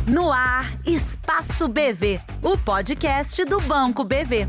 No ar, Espaço BV, o podcast do Banco BV.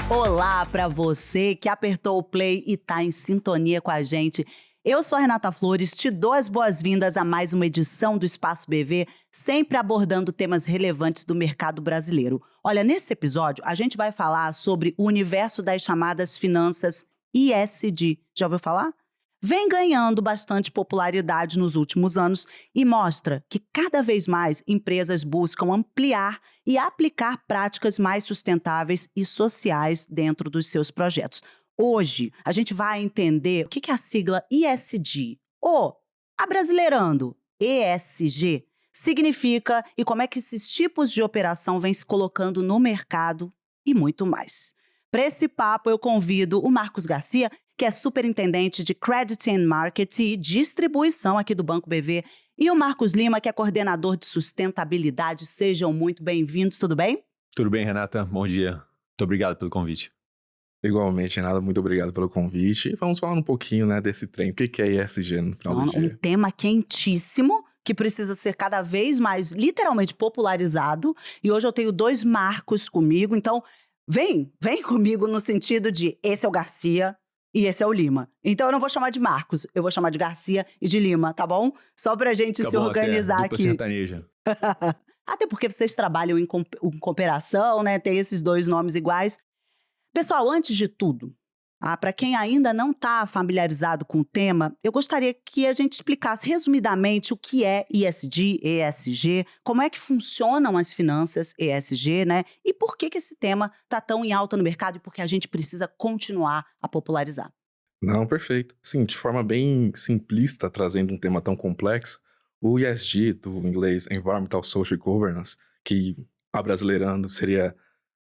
Olá para você que apertou o play e está em sintonia com a gente. Eu sou a Renata Flores, te dou as boas-vindas a mais uma edição do Espaço BV, sempre abordando temas relevantes do mercado brasileiro. Olha, nesse episódio a gente vai falar sobre o universo das chamadas finanças ESG. Já ouviu falar? Vem ganhando bastante popularidade nos últimos anos e mostra que cada vez mais empresas buscam ampliar e aplicar práticas mais sustentáveis e sociais dentro dos seus projetos. Hoje, a gente vai entender o que é a sigla ESG, ou, abrasileirando, ESG, significa e como é que esses tipos de operação vêm se colocando no mercado e muito mais. Para esse papo, eu convido o Marcos Garcia, que é superintendente de Credit and Marketing e distribuição aqui do Banco BV, e o Marcos Lima, que é coordenador de sustentabilidade. Sejam muito bem-vindos, tudo bem? Tudo bem, Renata? Bom dia. Muito obrigado pelo convite. Igualmente, Renata, muito obrigado pelo convite. E vamos falar um pouquinho, desse trem. O que é ESG no final do dia? Um tema quentíssimo, que precisa ser cada vez mais, literalmente, popularizado. E hoje eu tenho dois Marcos comigo, então vem comigo no sentido de esse é o Garcia e esse é o Lima. Então eu não vou chamar de Marcos, eu vou chamar de Garcia e de Lima, tá bom? Só pra gente se organizar dupla aqui. Sertaneja. Até porque vocês trabalham em cooperação, né? Tem esses dois nomes iguais. Pessoal, antes de tudo, para quem ainda não está familiarizado com o tema, eu gostaria que a gente explicasse resumidamente o que é ESG, ESG, como é que funcionam as finanças ESG, né? E por que esse tema está tão em alta no mercado e por que a gente precisa continuar a popularizar. Não, perfeito. Sim, de forma bem simplista, trazendo um tema tão complexo, o ESG, do inglês Environmental, Social e Governance, que abrasileirando seria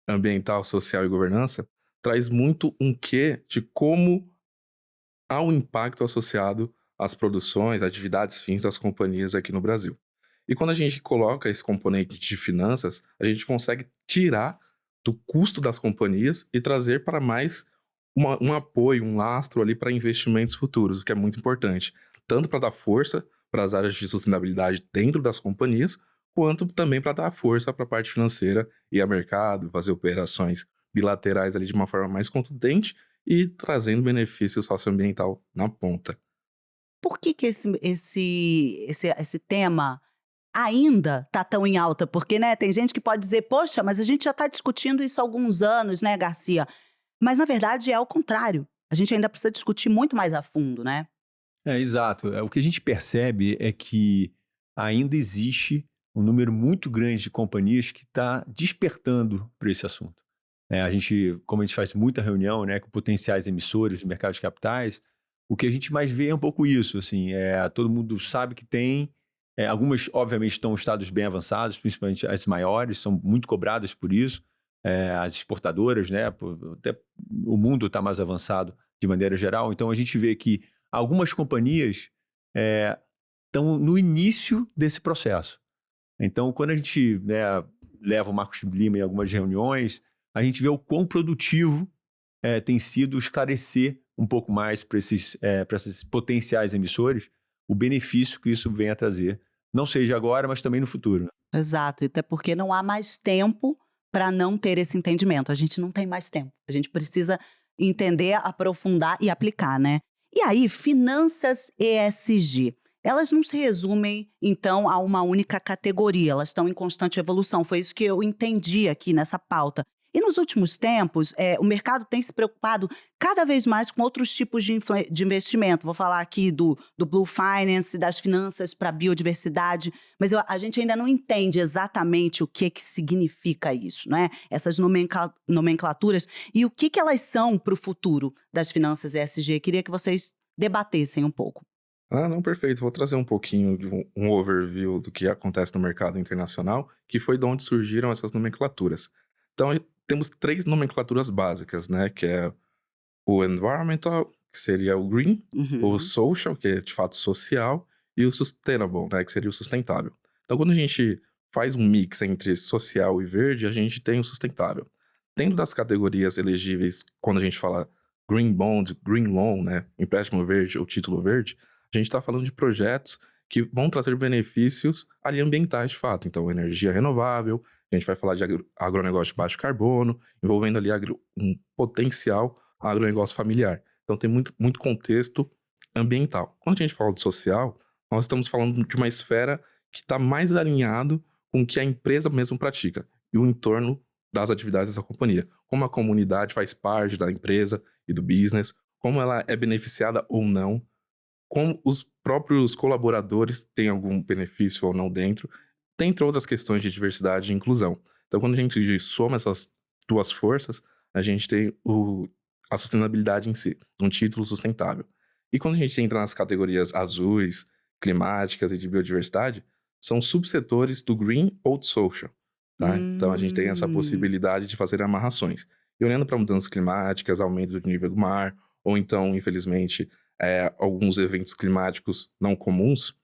ambiental, social e governança, traz muito um quê de como há um impacto associado às produções, atividades fins das companhias aqui no Brasil. E quando a gente coloca esse componente de finanças, a gente consegue tirar do custo das companhias e trazer para mais um apoio, um lastro ali para investimentos futuros, o que é muito importante, tanto para dar força para as áreas de sustentabilidade dentro das companhias, quanto também para dar força para a parte financeira e a mercado, fazer operações bilaterais ali de uma forma mais contundente e trazendo benefício socioambiental na ponta. Por que esse tema ainda está tão em alta? Porque, né, tem gente que pode dizer, poxa, mas a gente já está discutindo isso há alguns anos, né, Garcia? Mas, na verdade, é o contrário. A gente ainda precisa discutir muito mais a fundo, né? Exato. O que a gente percebe é que ainda existe um número muito grande de companhias que está despertando para esse assunto. Como a gente faz muita reunião, né, com potenciais emissores do mercado de capitais, o que a gente mais vê é um pouco isso, assim, todo mundo sabe que tem, algumas obviamente estão em estados bem avançados, principalmente as maiores, são muito cobradas por isso, as exportadoras, né, até o mundo está mais avançado de maneira geral, então a gente vê que algumas companhias estão no início desse processo. Então, quando a gente leva o Marcos Lima em algumas reuniões, a gente vê o quão produtivo tem sido esclarecer um pouco mais para esses potenciais emissores o benefício que isso vem a trazer, não seja agora, mas também no futuro. Exato, até porque não há mais tempo para não ter esse entendimento. A gente não tem mais tempo. A gente precisa entender, aprofundar e aplicar, né? E aí, finanças ESG. Elas não se resumem, então, a uma única categoria. Elas estão em constante evolução. Foi isso que eu entendi aqui nessa pauta. E nos últimos tempos, o mercado tem se preocupado cada vez mais com outros tipos de investimento. Vou falar aqui do Blue Finance, das finanças para a biodiversidade, mas a gente ainda não entende exatamente o que significa isso, né? Essas nomenclaturas e o que elas são para o futuro das finanças ESG. Queria que vocês debatessem um pouco. Não, perfeito. Vou trazer um pouquinho de um overview do que acontece no mercado internacional, que foi de onde surgiram essas nomenclaturas. Então, temos 3 nomenclaturas básicas, né? Que é o environmental, que seria o green, o social, que é de fato social, e o sustainable, né? Que seria o sustentável. Então, quando a gente faz um mix entre social e verde, a gente tem o sustentável. Dentro das categorias elegíveis, quando a gente fala green bond, green loan, né? Empréstimo verde ou título verde, a gente está falando de projetos que vão trazer benefícios ali ambientais de fato. Então, energia renovável, a gente vai falar de agronegócio de baixo carbono, envolvendo ali um potencial agronegócio familiar. Então, tem muito contexto ambiental. Quando a gente fala de social, nós estamos falando de uma esfera que está mais alinhado com o que a empresa mesmo pratica e o entorno das atividades da companhia. Como a comunidade faz parte da empresa e do business, como ela é beneficiada ou não, como os próprios colaboradores têm algum benefício ou não dentro, dentre outras questões de diversidade e inclusão. Então, quando a gente soma essas duas forças, a gente tem a sustentabilidade em si, um título sustentável. E quando a gente entra nas categorias azuis, climáticas e de biodiversidade, são subsetores do green ou do social. Tá? Então, a gente tem essa possibilidade de fazer amarrações. E olhando para mudanças climáticas, aumento do nível do mar, ou então, infelizmente, alguns eventos climáticos não comuns,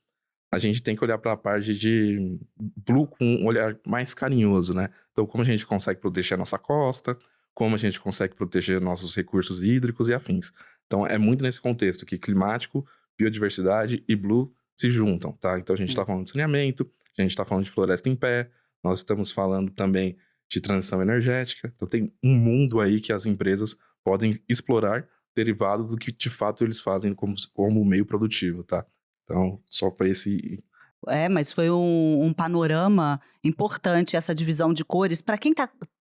a gente tem que olhar para a parte de blue com um olhar mais carinhoso, né? Então, como a gente consegue proteger a nossa costa, como a gente consegue proteger nossos recursos hídricos e afins. Então, é muito nesse contexto que climático, biodiversidade e blue se juntam, tá? Então, a gente está falando de saneamento, a gente está falando de floresta em pé, nós estamos falando também de transição energética. Então, tem um mundo aí que as empresas podem explorar derivado do que, de fato, eles fazem como meio produtivo, tá? Então, só foi esse... Mas foi um panorama importante essa divisão de cores. Para quem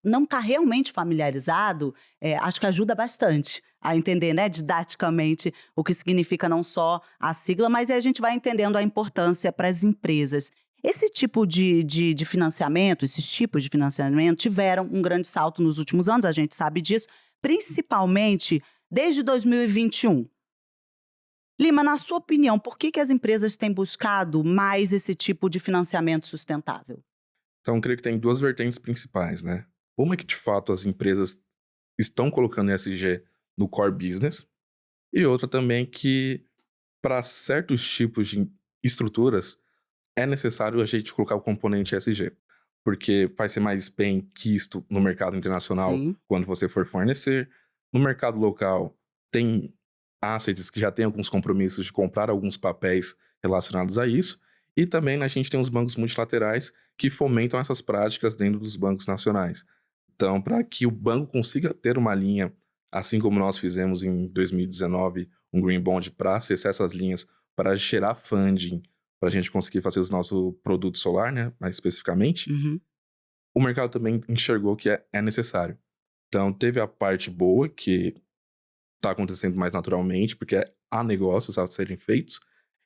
não está realmente familiarizado, acho que ajuda bastante a entender, né, didaticamente o que significa não só a sigla, mas aí a gente vai entendendo a importância para as empresas. Esse tipo de financiamento, esses tipos de financiamento tiveram um grande salto nos últimos anos, a gente sabe disso, principalmente desde 2021. Lima, na sua opinião, por que as empresas têm buscado mais esse tipo de financiamento sustentável? Então, eu creio que tem duas vertentes principais, né? Uma é que, de fato, as empresas estão colocando ESG no core business, e outra também que, para certos tipos de estruturas, é necessário a gente colocar o componente ESG, porque vai ser mais bem quisto no mercado internacional. Sim. Quando você for fornecer. No mercado local, tem assets que já têm alguns compromissos de comprar alguns papéis relacionados a isso, e também a gente tem os bancos multilaterais que fomentam essas práticas dentro dos bancos nacionais. Então, para que o banco consiga ter uma linha, assim como nós fizemos em 2019, um Green Bond para acessar essas linhas, para gerar funding, para a gente conseguir fazer o nosso produto solar, né, mais especificamente, o mercado também enxergou que é necessário. Então, teve a parte boa, que está acontecendo mais naturalmente, porque há negócios a serem feitos,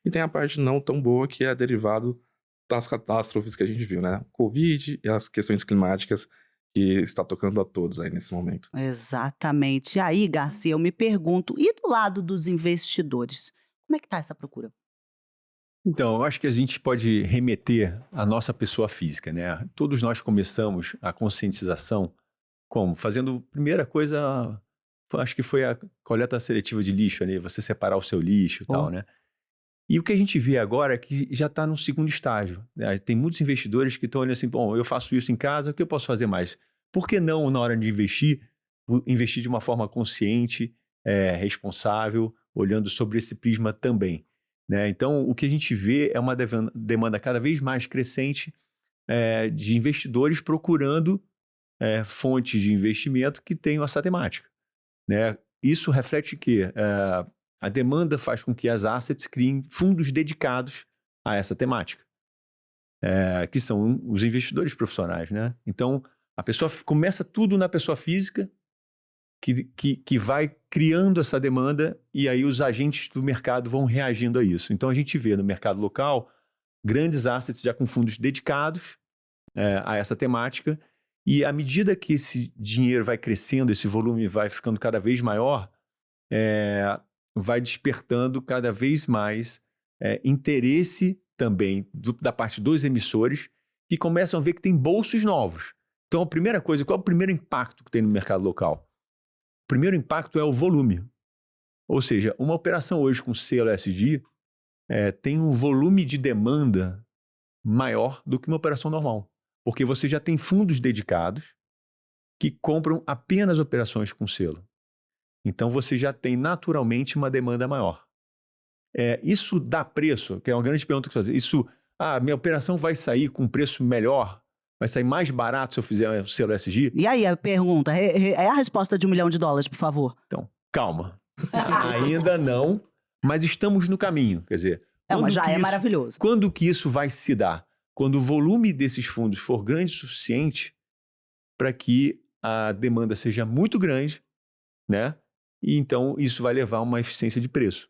e tem a parte não tão boa, que é derivado das catástrofes que a gente viu, né? Covid e as questões climáticas que está tocando a todos aí nesse momento. Exatamente. E aí, Garcia, eu me pergunto, e do lado dos investidores? Como é que está essa procura? Então, eu acho que a gente pode remeter à nossa pessoa física, né? Todos nós começamos a conscientização como? Fazendo, primeira coisa, acho que foi a coleta seletiva de lixo, né? Você separar o seu lixo e tal, né? E o que a gente vê agora é que já está no segundo estágio, né? Tem muitos investidores que estão olhando assim, bom, eu faço isso em casa, o que eu posso fazer mais? Por que não, na hora de investir de uma forma consciente, responsável, olhando sobre esse prisma também, né? Então, o que a gente vê é uma demanda cada vez mais crescente de investidores procurando fontes de investimento que tenham essa temática, né? Isso reflete que a demanda faz com que as assets criem fundos dedicados a essa temática, que são os investidores profissionais, né? Então, a pessoa começa tudo na pessoa física, que vai criando essa demanda, e aí os agentes do mercado vão reagindo a isso. Então, a gente vê no mercado local grandes assets já com fundos dedicados a essa temática, e à medida que esse dinheiro vai crescendo, esse volume vai ficando cada vez maior, vai despertando cada vez mais interesse também da parte dos emissores, que começam a ver que tem bolsos novos. Então, a primeira coisa, qual é o primeiro impacto que tem no mercado local? O primeiro impacto é o volume. Ou seja, uma operação hoje com selo ESG tem um volume de demanda maior do que uma operação normal. Porque você já tem fundos dedicados que compram apenas operações com selo. Então, você já tem naturalmente uma demanda maior. isso dá preço? Que é uma grande pergunta que você fazer. Isso, minha operação vai sair com um preço melhor? Vai sair mais barato se eu fizer o selo ESG? E aí a pergunta, é a resposta de $1 milhão, por favor. Então, calma. Ainda não, mas estamos no caminho. Quer dizer, Mas já é maravilhoso. Quando que isso vai se dar? Quando o volume desses fundos for grande o suficiente para que a demanda seja muito grande, né? E então isso vai levar a uma eficiência de preço.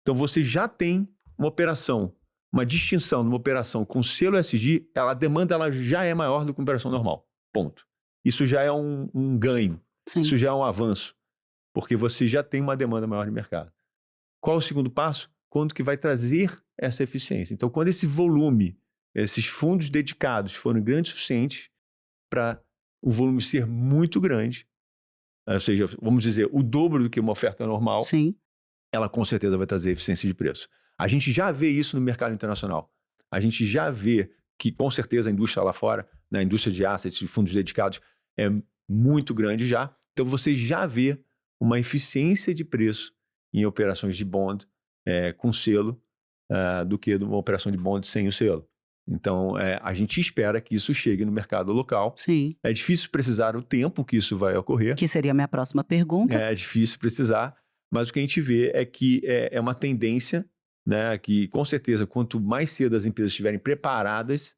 Então você já tem uma operação, uma distinção numa operação com selo ESG, a demanda ela já é maior do que uma operação normal. Ponto. Isso já é um ganho. Sim. Isso já é um avanço. Porque você já tem uma demanda maior de mercado. Qual o segundo passo? Quando que vai trazer essa eficiência? Então, quando esse volume, esses fundos dedicados forem grandes o suficiente para o volume ser muito grande, ou seja, vamos dizer, o dobro do que uma oferta normal, Sim. ela com certeza vai trazer eficiência de preço. A gente já vê isso no mercado internacional. A gente já vê que, com certeza, a indústria lá fora, na indústria de assets, de fundos dedicados, é muito grande já. Então, você já vê uma eficiência de preço em operações de bond com selo do que uma operação de bond sem o selo. Então, a gente espera que isso chegue no mercado local. Sim. É difícil precisar o tempo que isso vai ocorrer. Que seria a minha próxima pergunta. É difícil precisar, mas o que a gente vê é que é uma tendência, né, que com certeza quanto mais cedo as empresas estiverem preparadas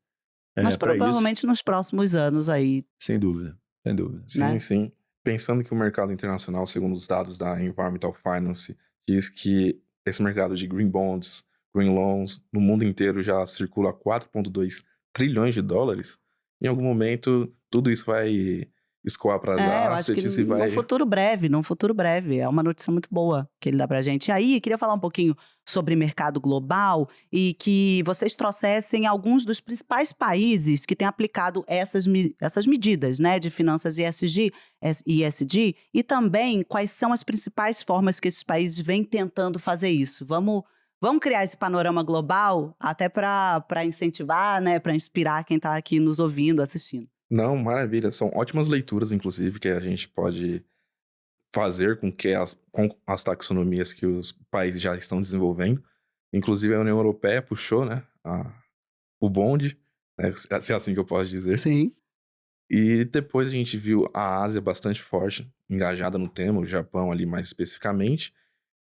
Mas para provavelmente isso, nos próximos anos aí. sem dúvida, sem dúvida. Sim, né? sim. Pensando que o mercado internacional, segundo os dados da Environmental Finance, diz que esse mercado de green bonds, green loans, no mundo inteiro já circula 4,2 trilhões de dólares. Em algum momento, tudo isso vai escoar para as Eu acho que assets e vai... num futuro breve. É uma notícia muito boa que ele dá pra gente. E aí, queria falar um pouquinho sobre mercado global e que vocês trouxessem alguns dos principais países que têm aplicado essas medidas, né, de finanças ESG, e também quais são as principais formas que esses países vêm tentando fazer isso. Vamos criar esse panorama global até para incentivar, né, para inspirar quem está aqui nos ouvindo, assistindo. Não, maravilha. São ótimas leituras, inclusive, que a gente pode fazer com as taxonomias que os países já estão desenvolvendo. Inclusive, a União Europeia puxou, né, o bonde, né, se é assim que eu posso dizer. Sim. E depois a gente viu a Ásia bastante forte, engajada no tema, o Japão ali mais especificamente.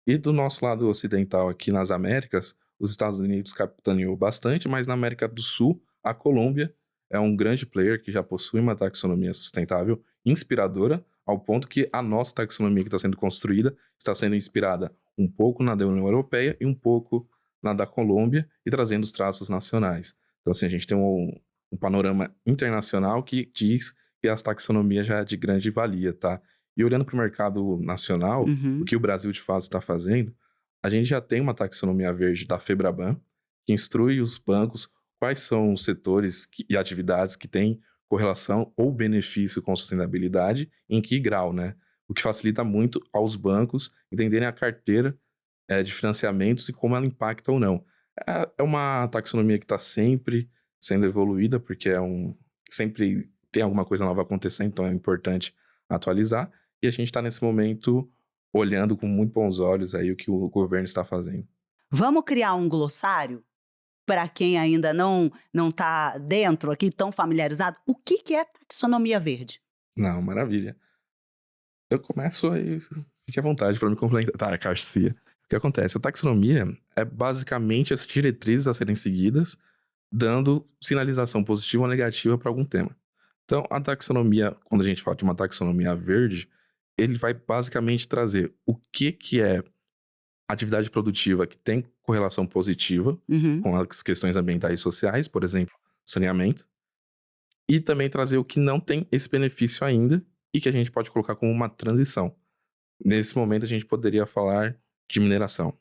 E do nosso lado ocidental, aqui nas Américas, os Estados Unidos capitaneou bastante, mas na América do Sul, a Colômbia é um grande player que já possui uma taxonomia sustentável inspiradora, ao ponto que a nossa taxonomia que está sendo construída está sendo inspirada um pouco na da União Europeia e um pouco na da Colômbia e trazendo os traços nacionais. Então, assim, a gente tem um panorama internacional que diz que as taxonomias já é de grande valia, tá? E olhando para o mercado nacional, o que o Brasil de fato está fazendo, a gente já tem uma taxonomia verde da FEBRABAN, que instrui os bancos quais são os setores e atividades que têm correlação ou benefício com sustentabilidade, em que grau, né? O que facilita muito aos bancos entenderem a carteira de financiamentos e como ela impacta ou não. É uma taxonomia que está sempre sendo evoluída, porque sempre tem alguma coisa nova acontecendo, então é importante atualizar. E a gente está nesse momento olhando com muito bons olhos aí o que o governo está fazendo. Vamos criar um glossário para quem ainda não está dentro aqui, tão familiarizado. O que é taxonomia verde? Não, maravilha. Eu começo aí, fique à vontade para me complementar, Garcia. O que acontece? A taxonomia é basicamente as diretrizes a serem seguidas, dando sinalização positiva ou negativa para algum tema. Então, a taxonomia, quando a gente fala de uma taxonomia verde, ele vai basicamente trazer o que é atividade produtiva que tem correlação positiva com as questões ambientais e sociais, por exemplo, saneamento, e também trazer o que não tem esse benefício ainda e que a gente pode colocar como uma transição. Nesse momento, a gente poderia falar de mineração.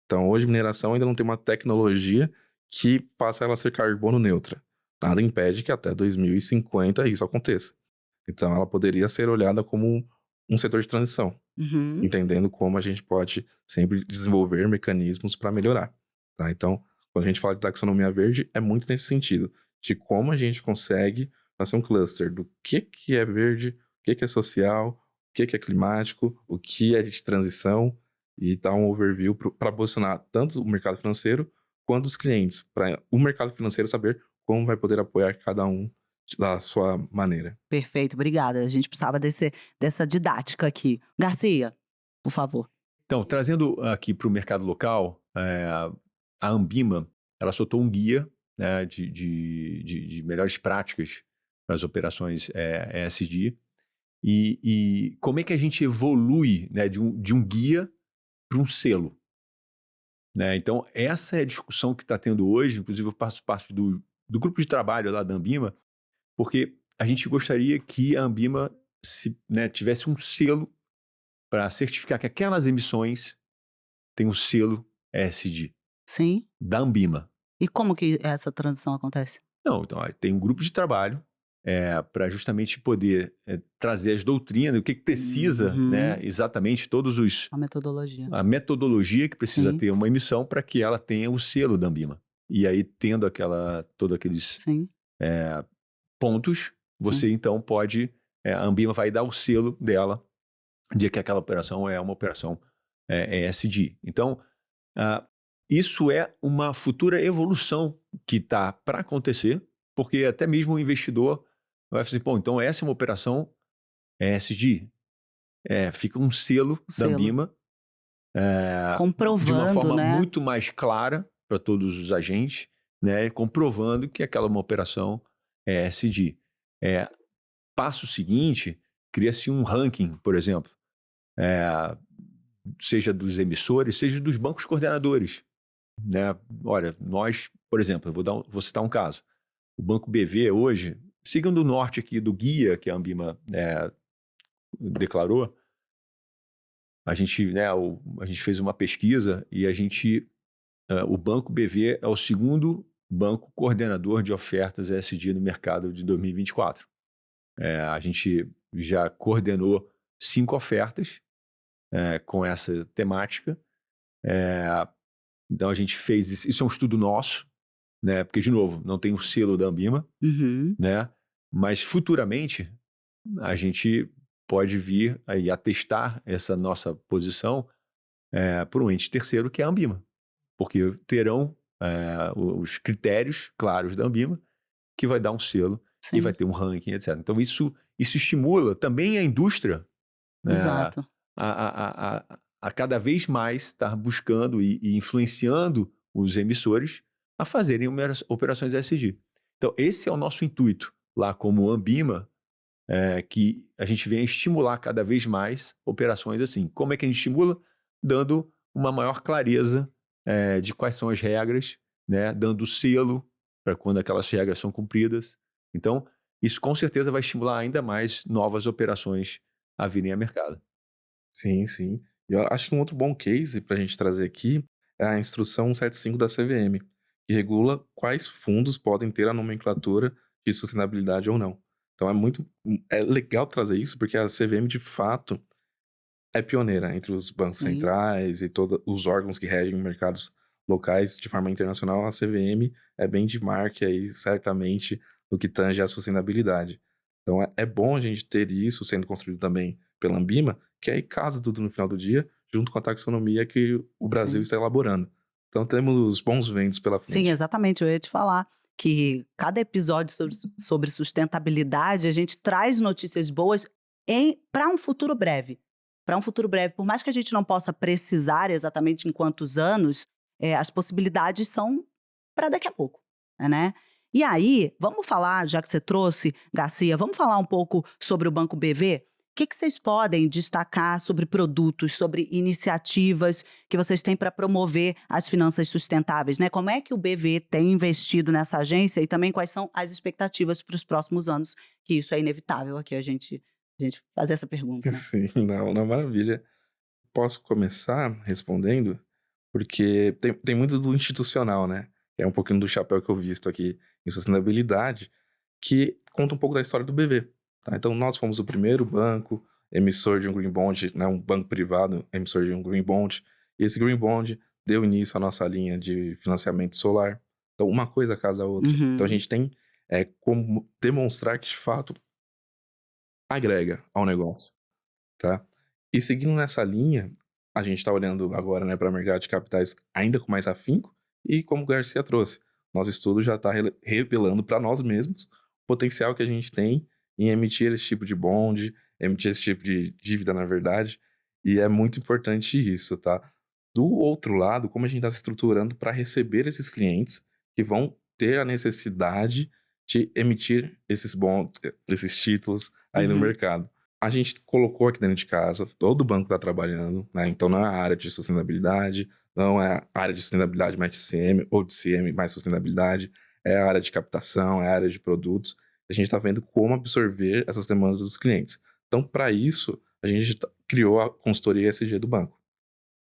Então, hoje, mineração ainda não tem uma tecnologia que faça ela ser carbono neutra. Nada impede que até 2050 isso aconteça. Então, ela poderia ser olhada como um setor de transição, entendendo como a gente pode sempre desenvolver mecanismos para melhorar. Tá? Então, quando a gente fala de taxonomia verde, é muito nesse sentido, de como a gente consegue fazer um cluster do que é verde, o que é social, o que é climático, o que é de transição, e dar um overview para posicionar tanto o mercado financeiro quanto os clientes, para o mercado financeiro saber como vai poder apoiar cada um da sua maneira. Perfeito, obrigada. A gente precisava dessa didática aqui. Garcia, por favor. Então, trazendo aqui para o mercado local, a Ambima, ela soltou um guia, né, de melhores práticas para as operações ESG. E como é que a gente evolui, né, de um guia para um selo? Né? Então, essa é a discussão que está tendo hoje. Inclusive, eu faço parte do grupo de trabalho lá da Ambima, porque a gente gostaria que a Ambima tivesse um selo para certificar que aquelas emissões têm um selo ESG Sim. da Ambima. E como que essa transição acontece? Não, então tem um grupo de trabalho para justamente poder trazer as doutrinas, o que precisa, né, exatamente A metodologia que precisa Sim. ter uma emissão para que ela tenha o selo da Ambima. E aí, tendo todos aqueles Sim. pontos, você então pode, a Ambima vai dar o selo dela de que aquela operação é uma operação ESG. Então, isso é uma futura evolução que está para acontecer, porque até mesmo o investidor vai falar assim, pô, então essa é uma operação ESG. Fica um selo da Ambima comprovando, de uma forma né? muito mais clara para todos os agentes, né, comprovando que aquela é uma operação ESG. Passo seguinte, cria-se um ranking, por exemplo, seja dos emissores, seja dos bancos coordenadores. Né? Olha, nós, por exemplo, vou citar um caso. O Banco BV hoje, seguindo o norte aqui do guia que a Ambima declarou, a gente fez uma pesquisa e o Banco BV é o segundo banco coordenador de ofertas ESG no mercado de 2024. A gente já coordenou 5 ofertas com essa temática. Então a gente fez isso é um estudo nosso, né? Porque, de novo, não tem o selo da Ambima, né? Mas futuramente a gente pode vir aí atestar essa nossa posição por um ente terceiro que é a Ambima, porque terão os critérios claros da Ambima que vai dar um selo e vai ter um ranking, etc. Então isso estimula também a indústria, né, Exato. a cada vez mais estar buscando e influenciando os emissores a fazerem operações ESG. Então, esse é o nosso intuito lá como Ambima, que a gente vem estimular cada vez mais operações assim. Como é que a gente estimula? Dando uma maior clareza de quais são as regras, né? Dando selo para quando aquelas regras são cumpridas. Então, isso com certeza vai estimular ainda mais novas operações a virem ao mercado. Sim, sim. E eu acho que um outro bom case para a gente trazer aqui é a instrução 175 da CVM, que regula quais fundos podem ter a nomenclatura de sustentabilidade ou não. Então é legal trazer isso, porque a CVM, de fato, é pioneira entre os bancos centrais e todos os órgãos que regem mercados locais de forma internacional. A CVM é bem de marca aí, certamente, no que tange à sustentabilidade. Então é bom a gente ter isso sendo construído também pela Ambima, que aí casa tudo no final do dia, junto com a taxonomia que o Brasil está elaborando. Então temos bons ventos pela frente. Sim, exatamente. Eu ia te falar que cada episódio sobre sustentabilidade, a gente traz notícias boas para um futuro breve. Para um futuro breve. Por mais que a gente não possa precisar exatamente em quantos anos, as possibilidades são para daqui a pouco, né? E aí, vamos falar, já que você trouxe, Garcia, vamos falar um pouco sobre o Banco BV? O que vocês podem destacar sobre produtos, sobre iniciativas que vocês têm para promover as finanças sustentáveis, né? Como é que o BV tem investido nessa agência e também quais são as expectativas para os próximos anos, que isso é inevitável aqui a gente fazer essa pergunta, né? Sim, não, maravilha. Posso começar respondendo? Porque tem muito do institucional, né? É um pouquinho do chapéu que eu visto aqui em sustentabilidade, que conta um pouco da história do BV. Tá? Então, nós fomos o primeiro banco emissor de um Green Bond, né? Um banco privado emissor de um Green Bond. E esse Green Bond deu início à nossa linha de financiamento solar. Então, uma coisa casa a outra. Então, a gente tem como demonstrar que, de fato, agrega ao negócio. Tá? E seguindo nessa linha, a gente está olhando agora, né, para o mercado de capitais ainda com mais afinco, e como o Garcia trouxe, nosso estudo já está revelando para nós mesmos o potencial que a gente tem em emitir esse tipo de bond, emitir esse tipo de dívida, na verdade, e é muito importante isso, tá? Do outro lado, como a gente está se estruturando para receber esses clientes que vão ter a necessidade de emitir esses bons, esses títulos aí no mercado. A gente colocou aqui dentro de casa, todo banco está trabalhando, né? Então não é a área de sustentabilidade, não é a área de sustentabilidade mais DCM ou DCM mais sustentabilidade, é a área de captação, é a área de produtos. A gente está vendo como absorver essas demandas dos clientes. Então, para isso, a gente criou a consultoria ESG do banco,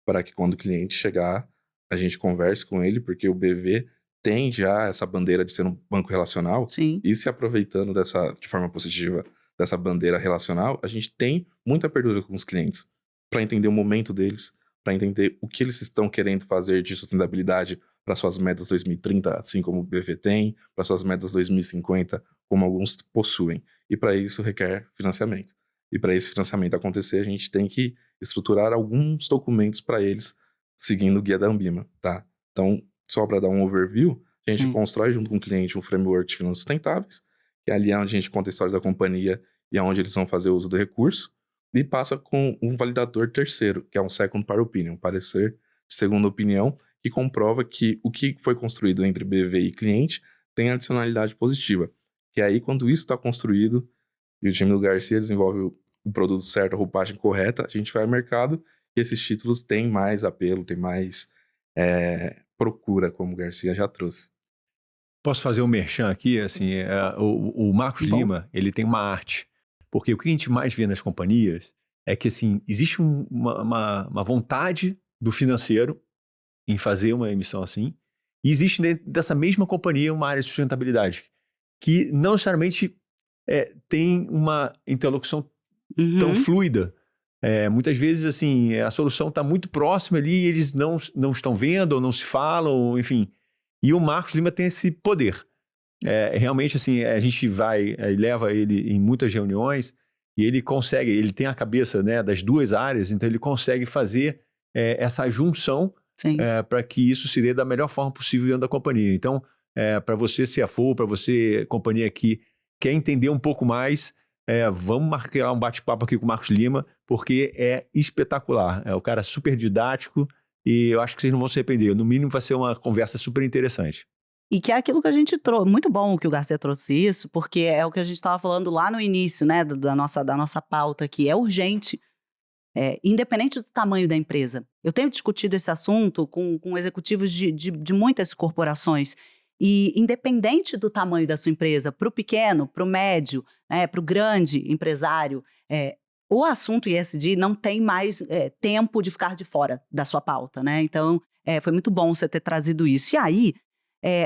para que quando o cliente chegar, a gente converse com ele, porque o BV tem já essa bandeira de ser um banco relacional, Sim. e se aproveitando de forma positiva dessa bandeira relacional, a gente tem muita abertura com os clientes, para entender o momento deles, para entender o que eles estão querendo fazer de sustentabilidade para suas metas 2030, assim como o BV tem, para suas metas 2050, como alguns possuem. E para isso requer financiamento. E para esse financiamento acontecer, a gente tem que estruturar alguns documentos para eles, seguindo o guia da Ambima, tá? Então, só para dar um overview, a gente constrói junto com o cliente um framework de finanças sustentáveis, que é ali onde a gente conta a história da companhia e aonde eles vão fazer uso do recurso, e passa com um validador terceiro, que é um second par opinion, um parecer de segunda opinião, que comprova que o que foi construído entre BV e cliente tem adicionalidade positiva. Que aí, quando isso está construído, e o time do Garcia desenvolve o produto certo, a roupagem correta, a gente vai ao mercado e esses títulos têm mais apelo, têm mais procura, como o Garcia já trouxe. Posso fazer um merchan aqui? Assim, o Marcos Lima, ele tem uma arte. Porque o que a gente mais vê nas companhias é que, assim, existe uma vontade do financeiro em fazer uma emissão assim, e existe dentro dessa mesma companhia uma área de sustentabilidade, que não necessariamente tem uma interlocução tão fluida. Muitas vezes, assim, a solução está muito próxima ali e eles não estão vendo ou não se falam, enfim. E o Marcos Lima tem esse poder. Realmente, assim, a gente leva ele em muitas reuniões e ele consegue, ele tem a cabeça, né, das duas áreas, então ele consegue fazer essa junção para que isso se dê da melhor forma possível dentro da companhia. Então, para você, CFO, para você, companhia que quer entender um pouco mais, vamos marcar um bate-papo aqui com o Marcos Lima, porque é espetacular. É o cara super didático e eu acho que vocês não vão se arrepender. No mínimo, vai ser uma conversa super interessante. E que é aquilo que a gente trouxe. Muito bom que o Garcia trouxe isso, porque é o que a gente estava falando lá no início, né, da nossa pauta aqui. É urgente, independente do tamanho da empresa. Eu tenho discutido esse assunto com executivos de muitas corporações. E independente do tamanho da sua empresa, para o pequeno, para o médio, para o grande empresário, o assunto ESG não tem mais tempo de ficar de fora da sua pauta, né? Então, foi muito bom você ter trazido isso. E aí,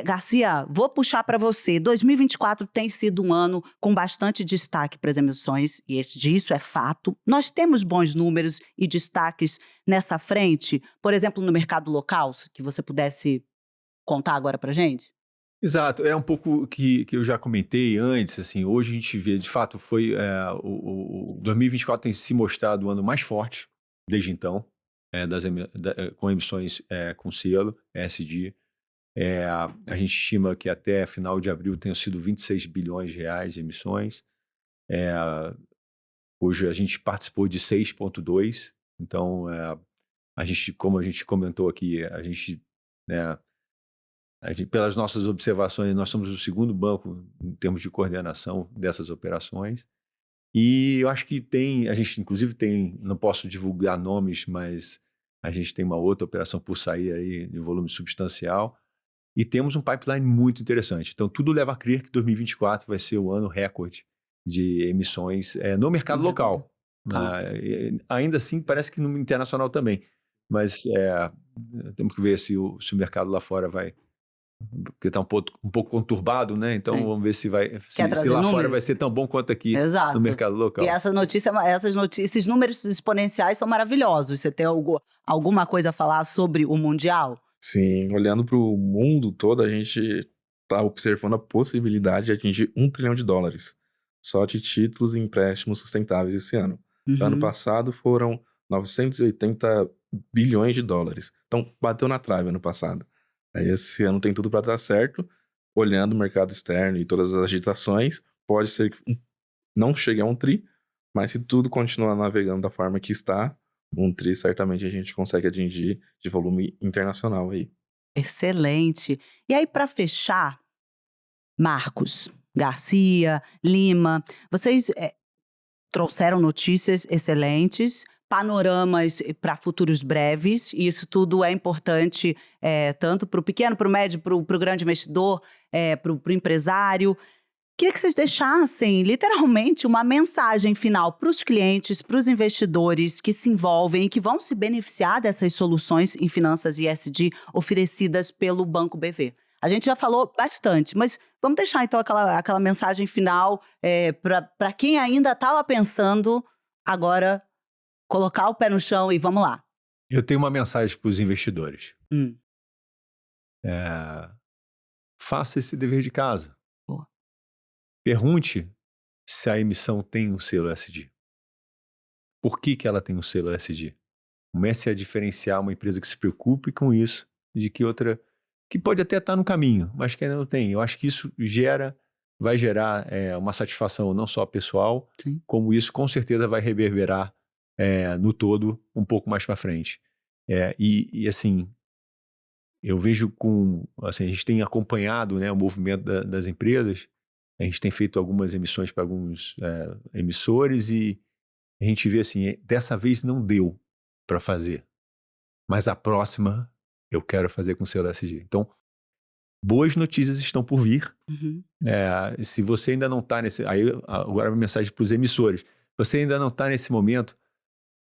Garcia, vou puxar para você. 2024 tem sido um ano com bastante destaque para as emissões, e isso é fato. Nós temos bons números e destaques nessa frente, por exemplo, no mercado local, que você pudesse contar agora para a gente? Exato, é um pouco que eu já comentei antes, assim, hoje a gente vê, de fato, o 2024 tem se mostrado o ano mais forte desde então, com emissões com selo, ESG. A gente estima que até final de abril tenham sido 26 bilhões de reais de emissões. Hoje a gente participou de 6,2, então como a gente comentou aqui, pelas nossas observações, nós somos o segundo banco em termos de coordenação dessas operações. E eu acho que a gente inclusive tem, não posso divulgar nomes, mas a gente tem uma outra operação por sair aí de volume substancial. E temos um pipeline muito interessante. Então, tudo leva a crer que 2024 vai ser o ano recorde de emissões no mercado local. Ainda assim, parece que no internacional também. Mas temos que ver se o mercado lá fora vai... Porque está um pouco conturbado, né? Então, vamos ver se lá fora vai ser tão bom quanto aqui no mercado local. E esses números exponenciais são maravilhosos. Você tem alguma coisa a falar sobre o Mundial? Sim, olhando para o mundo todo, a gente está observando a possibilidade de atingir $1 trilhão só de títulos e empréstimos sustentáveis esse ano. Ano passado foram 980 bilhões de dólares. Então, bateu na trave ano passado. Aí esse ano tem tudo para dar certo. Olhando o mercado externo e todas as agitações, pode ser que não chegue a um tri, mas se tudo continuar navegando da forma que está, um tri certamente a gente consegue atingir de volume internacional aí. Excelente. E aí, para fechar, Marcos, Garcia, Lima, vocês trouxeram notícias excelentes, panoramas para futuros breves, e isso tudo é importante tanto para o pequeno, para o médio, para o grande investidor, para o empresário. Queria que vocês deixassem, literalmente, uma mensagem final para os clientes, para os investidores que se envolvem e que vão se beneficiar dessas soluções em finanças ESG oferecidas pelo Banco BV. A gente já falou bastante, mas vamos deixar, então, aquela mensagem final para quem ainda estava pensando agora colocar o pé no chão e vamos lá. Eu tenho uma mensagem para os investidores. Faça esse dever de casa. Boa. Pergunte se a emissão tem um selo ESG. Por que ela tem um selo ESG? Comece a diferenciar uma empresa que se preocupe com isso de que outra que pode até estar no caminho, mas que ainda não tem. Eu acho que isso vai gerar uma satisfação não só pessoal, sim, como isso com certeza vai reverberar no todo um pouco mais para frente. E assim, eu vejo a gente tem acompanhado, né, o movimento das empresas, a gente tem feito algumas emissões para alguns emissores e a gente vê assim, dessa vez não deu para fazer, mas a próxima eu quero fazer com o selo ESG. Então, boas notícias estão por vir. Uhum. Se você ainda não está nesse... Aí, agora a mensagem para os emissores. Você ainda não está nesse momento,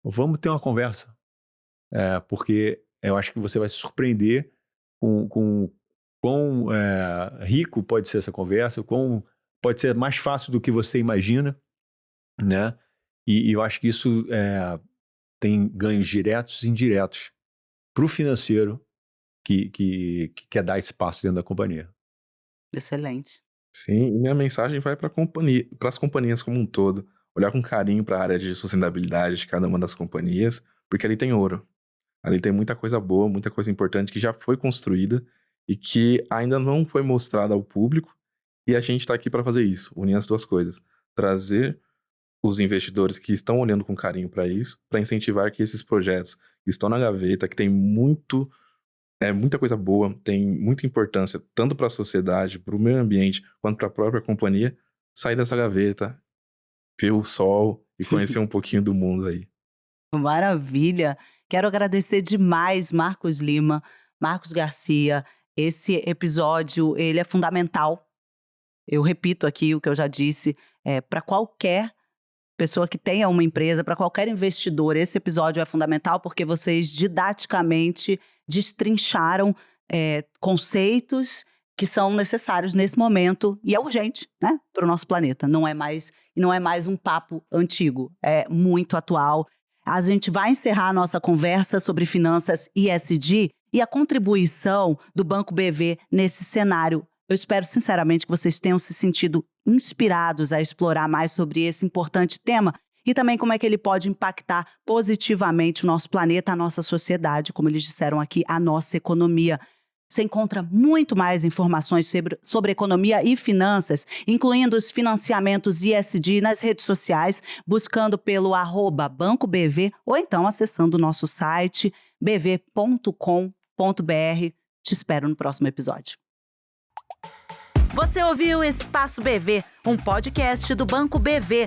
vamos ter uma conversa. Porque eu acho que você vai se surpreender com quão rico pode ser essa conversa, pode ser mais fácil do que você imagina, né? E eu acho que isso tem ganhos diretos e indiretos para o financeiro que quer dar espaço dentro da companhia. Excelente. Sim, e minha mensagem vai para as companhias como um todo. Olhar com carinho para a área de sustentabilidade de cada uma das companhias, porque ali tem ouro. Ali tem muita coisa boa, muita coisa importante que já foi construída e que ainda não foi mostrada ao público. E a gente está aqui para fazer isso, unir as duas coisas. Trazer os investidores que estão olhando com carinho para isso, para incentivar que esses projetos que estão na gaveta, que tem muita coisa boa, tem muita importância, tanto para a sociedade, para o meio ambiente, quanto para a própria companhia, sair dessa gaveta, ver o sol e conhecer um pouquinho do mundo aí. Maravilha! Quero agradecer demais, Marcos Lima, Marcos Garcia. Esse episódio, ele é fundamental. Eu repito aqui o que eu já disse, para qualquer pessoa que tenha uma empresa, para qualquer investidor, esse episódio é fundamental porque vocês didaticamente destrincharam conceitos que são necessários nesse momento e é urgente, né, para o nosso planeta. Não é mais um papo antigo, é muito atual. A gente vai encerrar a nossa conversa sobre finanças ESG e a contribuição do Banco BV nesse cenário. Eu espero sinceramente que vocês tenham se sentido inspirados a explorar mais sobre esse importante tema e também como é que ele pode impactar positivamente o nosso planeta, a nossa sociedade, como eles disseram aqui, a nossa economia. Você encontra muito mais informações sobre economia e finanças, incluindo os financiamentos ESG nas redes sociais, buscando pelo @BancoBV ou então acessando o nosso site bv.com.br. Te espero no próximo episódio. Você ouviu Espaço BV, um podcast do Banco BV.